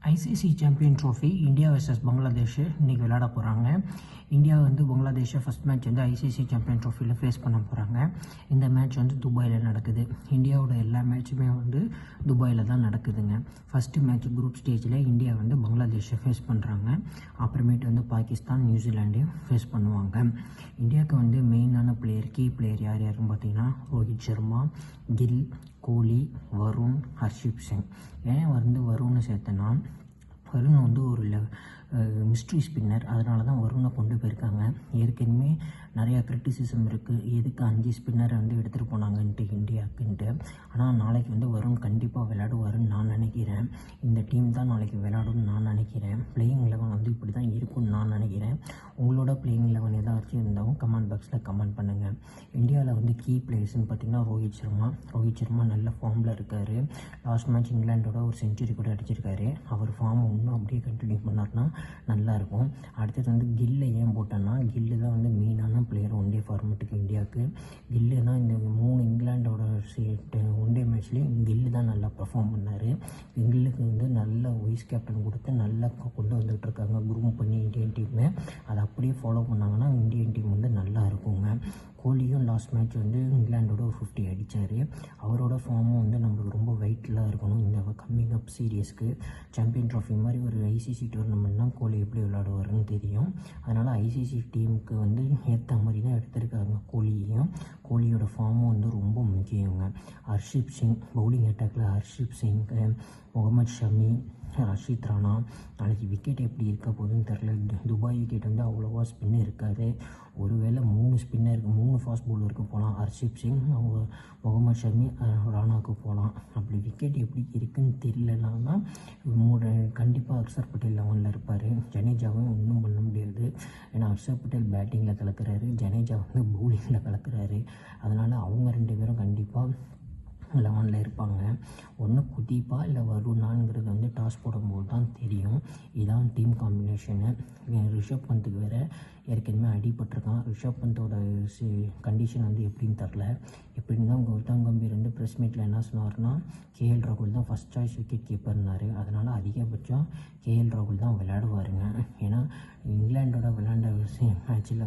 ICC champion trophy India versus Bangladesh இன்றைக்கி விளையாட போகிறாங்க. India first match ICC champion ட்ராஃபியில் ஃபேஸ் பண்ண போகிறாங்க. இந்த மேட்ச் துபாயில் நடக்குது. இந்தியாவோட எல்லா மேட்சுமே துபாயில் தான் நடக்குதுங்க. ஃபஸ்ட்டு மேட்ச் குரூப் ஸ்டேஜில் இந்தியா பங்களாதேஷை ஃபேஸ் பண்ணுறாங்க. அப்புறமேட்டு பாகிஸ்தான், நியூசிலாண்டு ஃபேஸ் பண்ணுவாங்க. இந்தியாவுக்கு மெயினான கீ பிளேயர் யார் யாருன்னு பார்த்தீங்கன்னா ரோஹித் சர்மா, கில், கோலி, வருண், ஹர்ஷீப் சிங். ஏன் வருண்னு சேர்த்தேன்னா வருண் ஒரு மிஸ்ட்ரி ஸ்பின்னர். அதனால தான் வருணை கொண்டு போயிருக்காங்க. ஏற்கனவே நிறையா கிரிட்டிசிசம் இருக்குது, எதுக்கு 5 ஸ்பின்னரை எடுத்துகிட்டு போனாங்கன்ட்டு இந்தியாவுக்குன்ட்டு. ஆனால் நாளைக்கு வருண் கண்டிப்பாக விளையாடுவாருன்னு நான் நினைக்கிறேன். இந்த டீம் தான் நாளைக்கு விளையாடும்னு நான் நினைக்கிறேன். பிளேயிங் 11 இப்படி தான் இருக்கும்னு நான் நினைக்கிறேன். உங்களோட பிளேயிங் 11 ஏதாச்சும் இருந்தாலும் கமெண்ட் பாக்ஸில் கமெண்ட் பண்ணுங்கள். இந்தியாவில் கீ பிளேயர்ஸ்னு பார்த்திங்கன்னா ரோஹித் சர்மா நல்ல ஃபார்மில் இருக்கார். லாஸ்ட் மேட்ச் இங்கிலாண்டோட ஒரு செஞ்சுரி கூட அடிச்சிருக்காரு. அவர் ஃபார்ம் இன்னும் அப்படியே கண்டினியூ பண்ணார்னா நல்லாயிருக்கும். அடுத்தது கில்லை ஏன் போட்டேன்னா, கில்லு தான் மெயினான பிளேயர் ஒன் டே ஃபார்மேட்டுக்கு இந்தியாவுக்கு. கில்லு தான் இந்த 3 இங்கிலாண்டோட ஒன் டே மேட்ச்லேயும் கில்லு தான் நல்லா பர்ஃபார்ம் பண்ணார். கில்லுக்கு நல்ல வைஸ் கேப்டன் கொடுத்து நல்லா கொண்டு வந்துகிட்ருக்காங்க க்ரூம் பண்ணி இந்தியன் டீமு. அதை அப்படியே ஃபாலோ பண்ணாங்கன்னா இந்தியன் டீம் நல்லா இருக்குங்க. கோலியும் லாஸ்ட் மேட்ச் இங்கிலாண்டோட ஒரு 50 அடித்தார். அவரோட ஃபார்மும் நம்மளுக்கு ரொம்ப வெயிட்லாம் இருக்கணும் இந்த கம்மிங் அப் சீரியஸ்க்கு. சாம்பியன் ட்ராஃபி மாதிரி ஒரு ஐசிசி டோர்னமெண்ட்னால் கோலி எப்படி விளையாடுவாருன்னு தெரியும். அதனால் ஐசிசி டீமுக்கு ஏற்ற மாதிரி தான் எடுத்திருக்காங்க கோலியையும். கோலியோட ஃபார்மும் ரொம்ப முக்கியங்க. ஹர்ஷீப் சிங் பவுலிங் அட்டாக்கில் ஹர்ஷீப் சிங், முகமது ஷமி, ரஷீத் ராணா. நாளைக்கு விக்கெட் எப்படி இருக்க போகுதுன்னு தெரில. துபாய் விக்கெட் அவ்வளோவா ஸ்பின்னு இருக்காது. ஒருவேளை 3 ஃபாஸ்ட் பவுலருக்கு போகலாம். ஹர்ஷீப் சிங், முகமது ஷமி, ராணாவுக்கு போகலாம். அப்படி விக்கெட் எப்படி இருக்குன்னு தெரியலனா கண்டிப்பாக அக்சர் பட்டேல் 11 இருப்பார். ஜடேஜாவும் ஒன்றும் பண்ண முடியாது. ஏன்னா அக்சர் பட்டேல் பேட்டிங்கில் கலக்கிறாரு, ஜடேஜா பவுலிங்கில் கலக்கிறாரு. அதனால் அவங்க 2 பேரும் கண்டிப்பாக 11 இருப்பாங்க. ஒன்று குதீப்பா இல்லை வருணாங்கிறது டாஸ் போடும்போது தான் தெரியும். இதுதான் டீம் காம்பினேஷனு. ரிஷப் பந்துக்கு வேறு ஏற்கனவே அடிபட்டிருக்கான். ரிஷப் பந்தோட கண்டிஷன் எப்படின்னு தெரில. எப்படின்னு தான் கௌதம் கம்பீர் ப்ரெஸ் மீட்டில் என்ன சொன்னார்னா, கேஎல் ராகுல் தான் ஃபஸ்ட் சாய்ஸ் விக்கெட் கீப்பர்னாரு. அதனால் அதிகபட்சம் கேஎல் ராகுல் தான் விளையாடுவாருங்க. ஏன்னா இங்கிலாண்டோட விளையாண்ட மேட்ச்சில்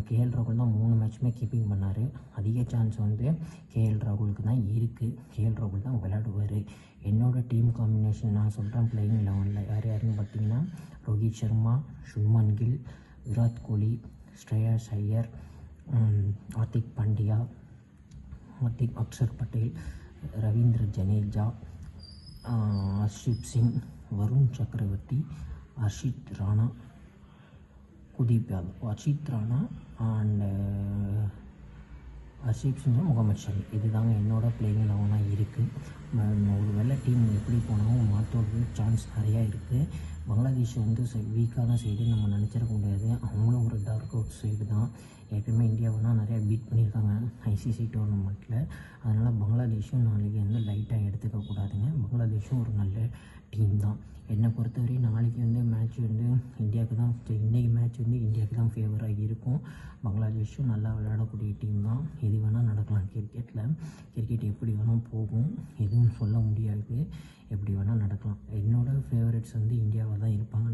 கேஎல் ராகுல் தான் 3 மேட்சுமே கீப்பிங் பண்ணார். அதிக சான்ஸ் கேஎல் ராகுலுக்கு தான் இருக்குது. கேஎல் ராகுல் தான் விளையாடுவார். என்னோடய டீம் காம்பினேஷன் நான் சொல்கிறேன். பிளேயிங் 11 யார் யாருன்னு பார்த்தீங்கன்னா ரோஹித் சர்மா, சுப்மன் கில், விராட் கோலி, ஸ்ரேயாஸ் ஐயர், ஹார்திக் பாண்டியா, அக்சர் பட்டேல், ரவீந்திர ஜடேஜா, ஹர்ஷீப் சிங், வருண் சக்கரவர்த்தி, ஹர்ஷித் ராணா, குதீப் யாதவ். ஹர்ஷித் ராணா அண்ட் ஹர்ஷீப் சிங், முகமது ஷமி. இதுதாங்க என்னோடய பிளேயிங் 11 இருக்குது. ஒரு வேளை டீம் எப்படி போனாலும் மாற்றோட சான்ஸ் நிறையா இருக்குது. பங்களாதேஷ் வீக்கான சைடு நம்ம நினச்சிருக்க முடியாது. அவங்களும் ஒரு டார்க் அவுட் சைடு தான். ஏற்கனவே இந்தியாவை நிறையா பீட் பண்ணியிருக்காங்க ஐசிசி டோர்னமெண்ட்டில். அதனால் பங்களாதேஷும் நாளைக்கு லைட்டாக எடுத்துக்கக்கூடாதுங்க. பங்களாதேஷும் ஒரு நல்ல டீம் தான். என்னை பொறுத்தவரை நாளைக்கு மேட்ச் இந்தியாவுக்கு தான், இன்றைக்கி மேட்ச் இந்தியாவுக்கு தான் ஃபேவராக இருக்கும். பங்களாதேஷும் நல்லா விளையாடக்கூடிய டீம் தான். எது வேணால் நடக்கலாம் கிரிக்கெட்டில். கிரிக்கெட் எப்படி வேணால் போகும், எதுவும் சொல்ல முடியாது. எப்படி வேணால் நடக்கலாம். என்னோடய ஃபேவரட்ஸ் இந்தியாவை தான் இருப்பாங்க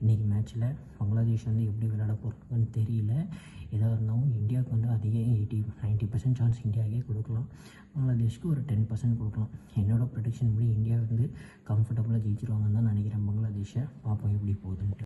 இன்றைக்கி மேட்ச்சில். பங்களாதேஷ் எப்படி விளையாட போகிறாங்கன்னு தெரியல. எதாக இருந்தாலும் இந்தியாவுக்கு அதிக 90% சான்ஸ் இந்தியாவுக்கே கொடுக்கலாம். பங்களாதேஷ்க்கு ஒரு 10% கொடுக்கலாம். என்னோடய ப்ரெடிக்ஷன் படி இந்தியா கம்ஃபர்டபுளாக ஜெயிச்சிருவாங்கன்னு தான் நினைக்கிறேன். பங்களாதேஷை பார்ப்போம் எப்படி போகுதுன்ட்டு.